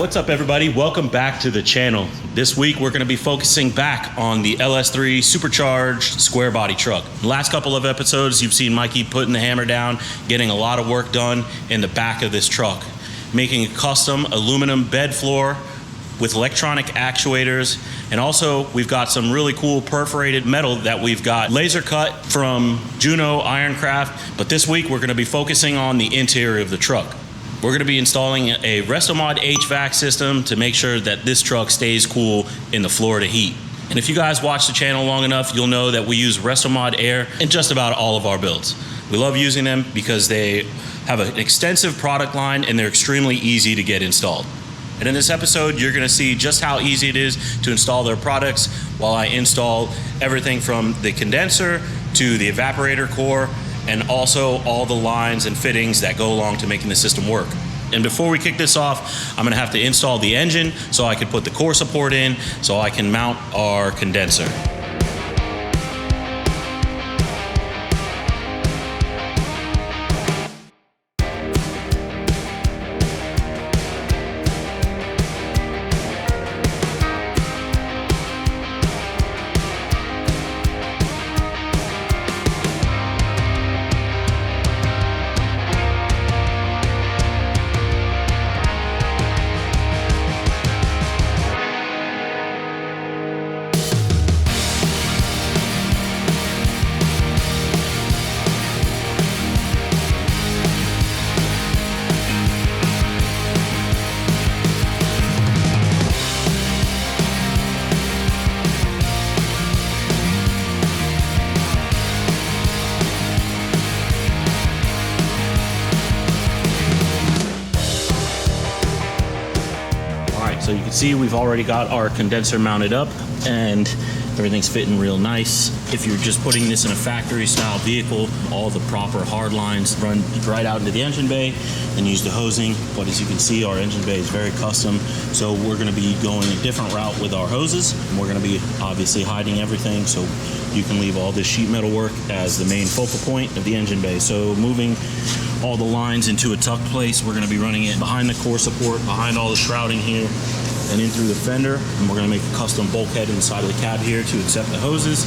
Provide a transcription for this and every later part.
What's up everybody? Welcome back to the channel. This week we're going to be focusing back on the LS3 Supercharged Squarebody truck. The last couple of episodes you've seen Mikey putting the hammer down, getting a lot of work done in the back of this truck, making a custom aluminum bed floor with electronic actuators, and also we've got some really cool perforated metal that we've got laser cut from Juno Ironcraft. But this week we're going to be focusing on the interior of the truck. We're going to be installing a Restomod HVAC system to make sure that this truck stays cool in the Florida heat. And if you guys watch the channel long enough, you'll know that we use Restomod air in just about all of our builds. We love using them because they have an extensive product line and they're extremely easy to get installed. And in this episode, you're going to see just how easy it is to install their products while I install everything from the condenser to the evaporator core, and also all the lines and fittings that go along to making the system work. And before we kick this off, I'm gonna have to install the engine so I can put the core support in so I can mount our condenser. So you can see we've already got our condenser mounted up and everything's fitting real nice. If you're just putting this in a factory style vehicle, all the proper hard lines run right out into the engine bay and use the hosing. But as you can see, our engine bay is very custom. So we're gonna be going a different route with our hoses. And we're gonna be obviously hiding everything so you can leave all this sheet metal work as the main focal point of the engine bay. So moving all the lines into a tucked place, we're gonna be running it behind the core support, behind all the shrouding here, and in through the fender. And we're gonna make a custom bulkhead inside of the cab here to accept the hoses.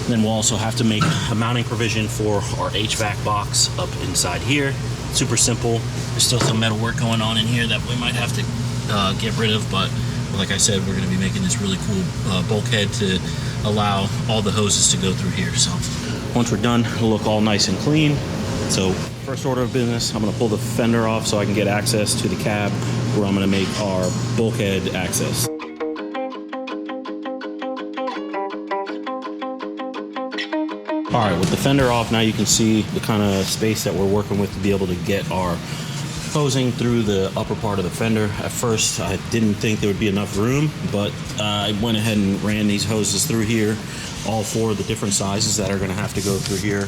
And then we'll also have to make a mounting provision for our HVAC box up inside here. Super simple. There's still some metal work going on in here that we might have to get rid of, but like I said, we're gonna be making this really cool bulkhead to allow all the hoses to go through here. So once we're done, it'll look all nice and clean. So first order of business, I'm gonna pull the fender off so I can get access to the cab where I'm gonna make our bulkhead access. All right, with the fender off, now you can see the kind of space that we're working with to be able to get our hosing through the upper part of the fender. At first, I didn't think there would be enough room, but I went ahead and ran these hoses through here, all four of the different sizes that are gonna have to go through here.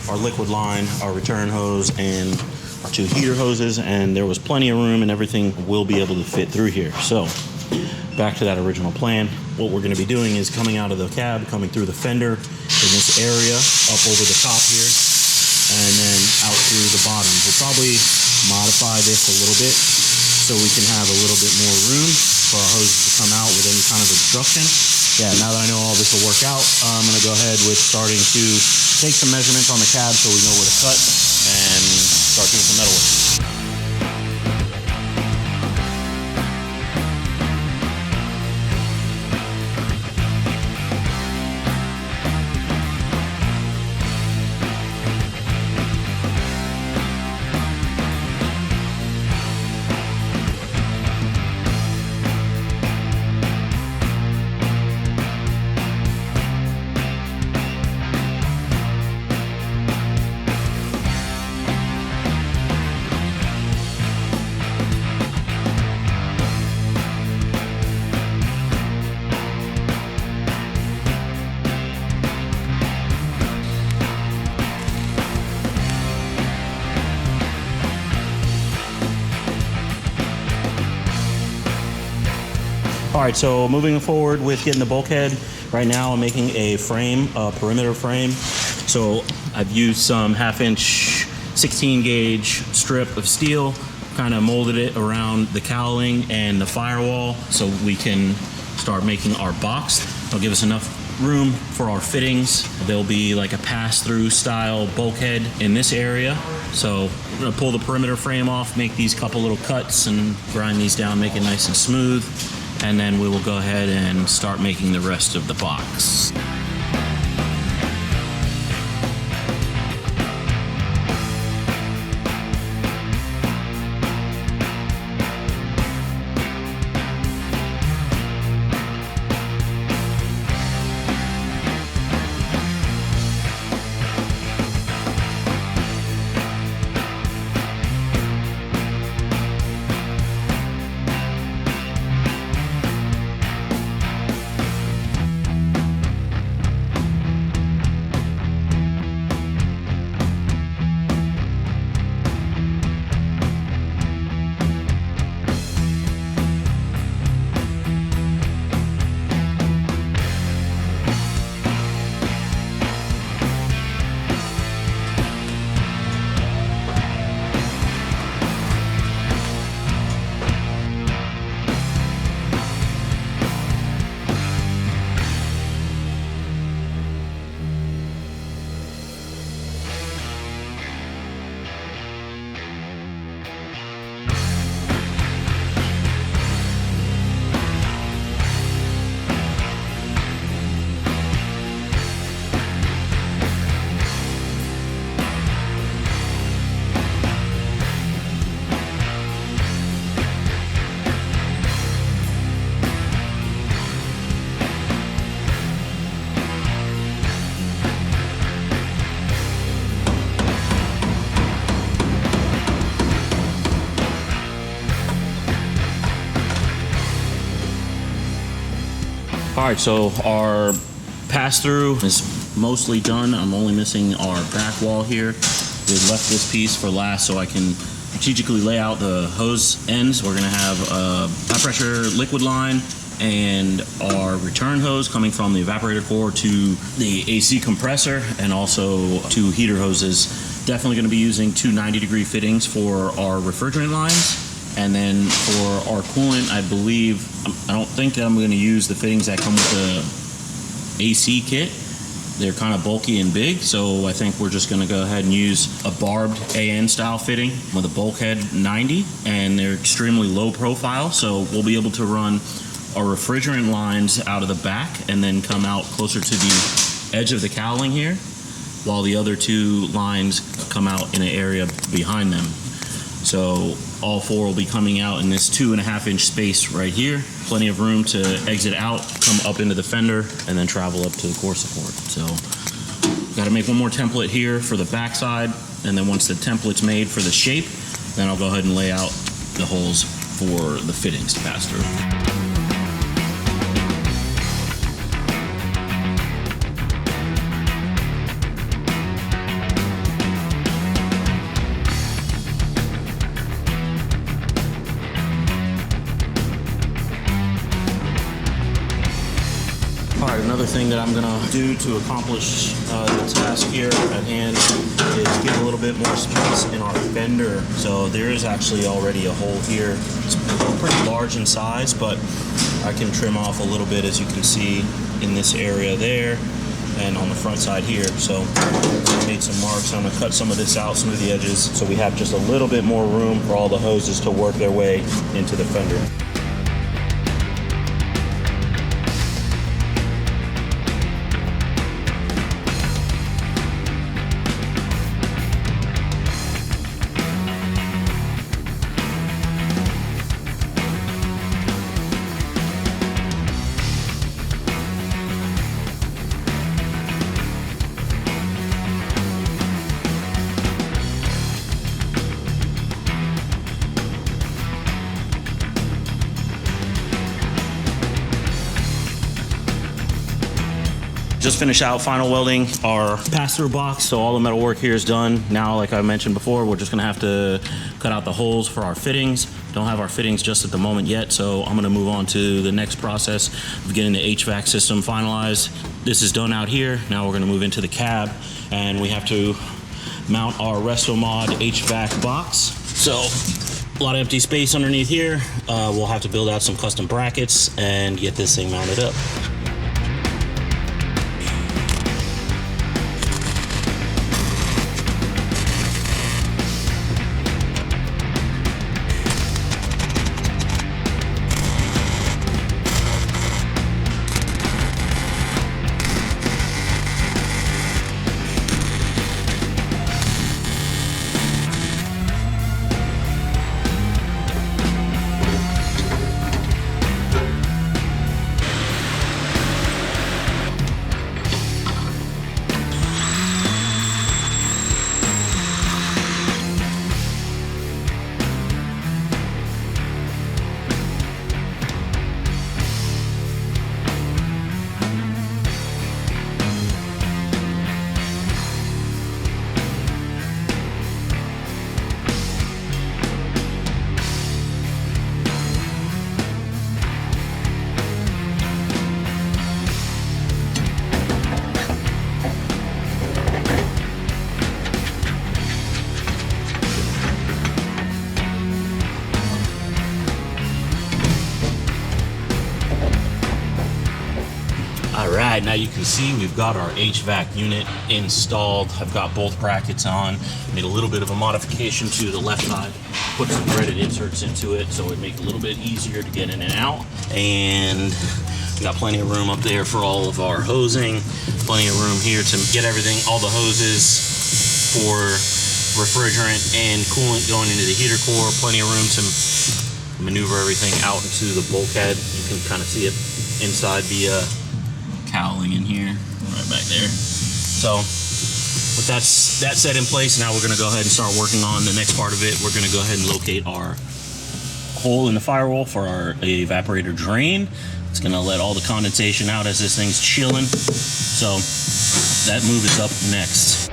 Our liquid line, our return hose, and our two heater hoses, and there was plenty of room and everything will be able to fit through here. So back to that original plan. What we're gonna be doing is coming out of the cab, coming through the fender in this area, up over the top here, and then out through the bottom. We'll probably modify this a little bit so we can have a little bit more room for our hoses to come out with any kind of obstruction. Yeah, now that I know all this will work out, I'm gonna go ahead with starting to take some measurements on the cab so we know where to cut and start doing some metal work. All right, so moving forward with getting the bulkhead, right now I'm making a frame, a perimeter frame. So I've used some 1/2 inch 16 gauge strip of steel, kind of molded it around the cowling and the firewall so we can start making our box. It'll give us enough room for our fittings. There'll be like a pass-through style bulkhead in this area. So we're gonna pull the perimeter frame off, make these couple little cuts and grind these down, make it nice and smooth. And then we will go ahead and start making the rest of the box. All right, so our pass-through is mostly done. I'm only missing our back wall here. We left this piece for last so I can strategically lay out the hose ends. We're gonna have a high pressure liquid line and our return hose coming from the evaporator core to the AC compressor, and also 2 heater hoses. Definitely gonna be using 2 90-degree fittings for our refrigerant lines. And then for our coolant, I believe, I don't think that I'm going to use the fittings that come with the AC kit. They're kind of bulky and big, so I think we're just going to go ahead and use a barbed AN style fitting with a Bulkhead 90, and they're extremely low profile, so we'll be able to run our refrigerant lines out of the back and then come out closer to the edge of the cowling here, while the other 2 lines come out in an area behind them. So all 4 will be coming out in this 2.5-inch space right here. Plenty of room to exit out, come up into the fender, and then travel up to the core support. So got to make one more template here for the backside, and then once the template's made for the shape, then I'll go ahead and lay out the holes for the fittings to pass through. Another thing that I'm gonna do to accomplish the task here at hand is get a little bit more space in our fender. So there is actually already a hole here. It's pretty large in size, but I can trim off a little bit, as you can see in this area there and on the front side here. So I made some marks. I'm gonna cut some of this out, smooth the edges, so we have just a little bit more room for all the hoses to work their way into the fender. Just finished out final welding our pass-through box, so all the metal work here is done. Now, like I mentioned before, we're just gonna have to cut out the holes for our fittings. Don't have our fittings just at the moment yet, so I'm gonna move on to the next process of getting the HVAC system finalized. This is done out here. Now we're gonna move into the cab, and we have to mount our Restomod HVAC box. So A lot of empty space underneath here. We'll have to build out some custom brackets and get this thing mounted up. All right, now you can see we've got our HVAC unit installed. I've got both brackets on. Made a little bit of a modification to the left side. Put some threaded inserts into it so it make it a little bit easier to get in and out. And we got plenty of room up there for all of our hosing. Plenty of room here to get everything, all the hoses for refrigerant and coolant going into the heater core. Plenty of room to maneuver everything out into the bulkhead. You can kind of see it inside the cowling in here, right back there. So with that set in place, now we're going to go ahead and start working on the next part of it. We're going to go ahead and locate our hole in the firewall for our evaporator drain. It's going to let all the condensation out as this thing's chilling. So that move is up next.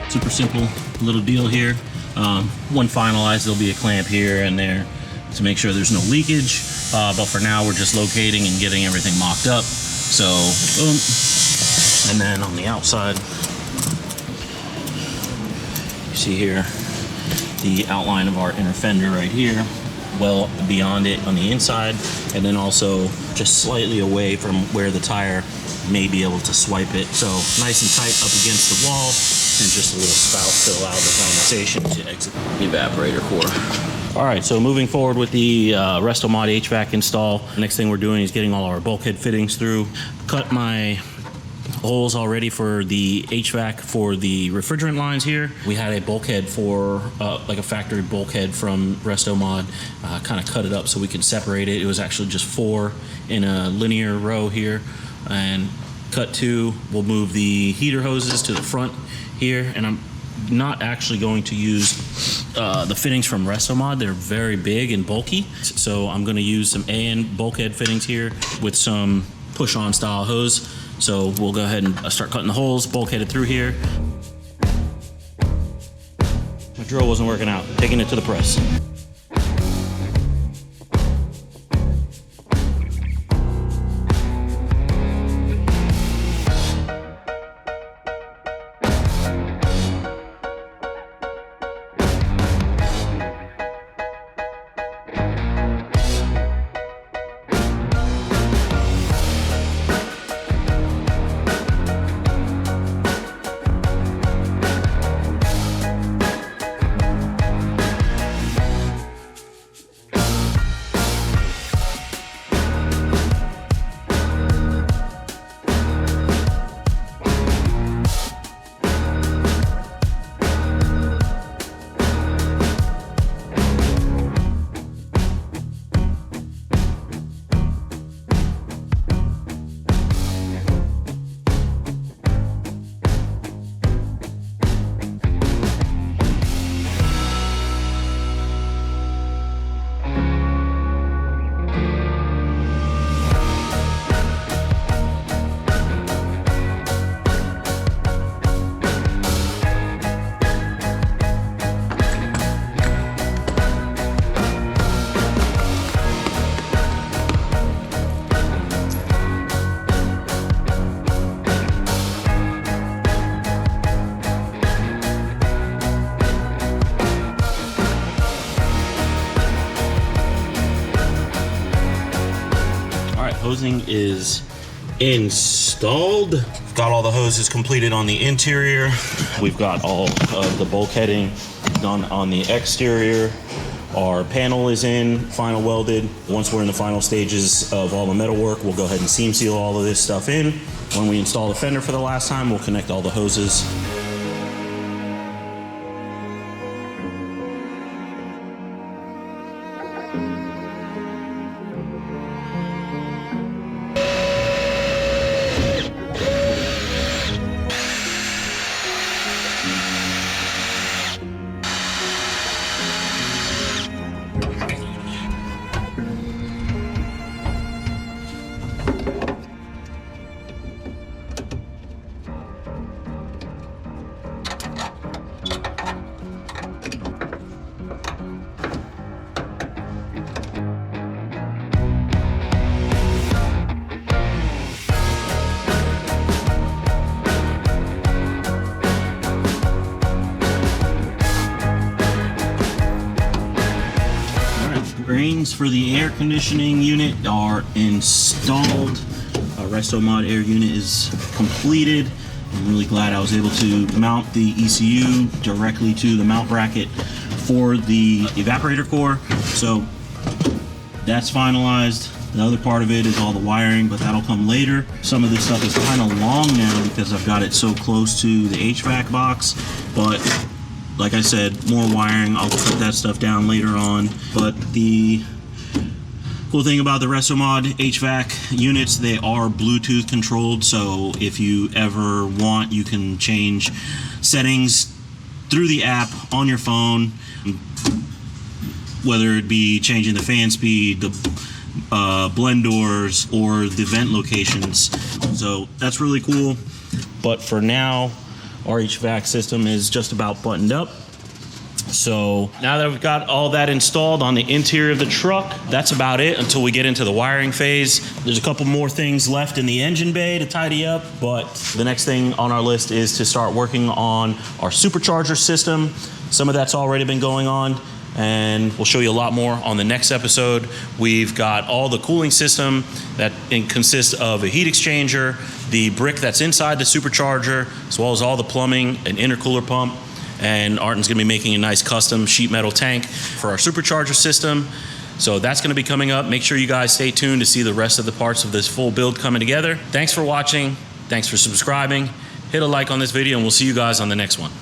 Super simple little deal here. When finalized, there'll be a clamp here and there to make sure there's no leakage. But for now, we're just locating and getting everything mocked up. So, boom. And then on the outside, you see here the outline of our inner fender right here. Well beyond it on the inside, and then also just slightly away from where the tire may be able to swipe it. So nice and tight up against the wall, and just a little spout to allow the condensation to exit the evaporator core. All right, so moving forward with the Restomod HVAC install, the next thing we're doing is getting all our bulkhead fittings through. Cut my holes already for the HVAC for the refrigerant lines here. We had a bulkhead for like a factory bulkhead from Restomod, kind of cut it up so we could separate it. It was actually just 4 in a linear row here, and cut 2. We'll move the heater hoses to the front here, and I'm not actually going to use the fittings from Restomod. They're very big and bulky, so I'm going to use some AN bulkhead fittings here with some push-on style hose. So we'll go ahead and start cutting the holes, bulkheaded through here. My drill wasn't working out, taking it to the press. hosing is installed. Got all the hoses completed on the interior. We've got all of the bulkheading done on the exterior. Our panel is in, final welded. Once we're in the final stages of all the metal work, we'll go ahead and seam seal all of this stuff in. When we install the fender for the last time, we'll connect all the hoses. Drains for the air conditioning unit are installed. Restomod air unit is completed. I'm really glad I was able to mount the ECU directly to the mount bracket for the evaporator core. So that's finalized. The other part of it is all the wiring, but that'll come later. Some of this stuff is kind of long now because I've got it so close to the HVAC box, but like I said, more wiring. I'll put that stuff down later on. But the cool thing about the Restomod HVAC units, they are Bluetooth controlled. So if you ever want, you can change settings through the app on your phone, whether it be changing the fan speed, the blend doors, or the vent locations. So that's really cool. But for now, our HVAC system is just about buttoned up. So now that we've got all that installed on the interior of the truck, that's about it until we get into the wiring phase. There's a couple more things left in the engine bay to tidy up, but the next thing on our list is to start working on our supercharger system. Some of that's already been going on, and we'll show you a lot more on the next episode. We've got all the cooling system that consists of a heat exchanger, the brick that's inside the supercharger, as well as all the plumbing, an intercooler pump, and Arten's gonna be making a nice custom sheet metal tank for our supercharger system. So that's gonna be coming up. Make sure you guys stay tuned to see the rest of the parts of this full build coming together. Thanks for watching. Thanks for subscribing. Hit a like on this video, and we'll see you guys on the next one.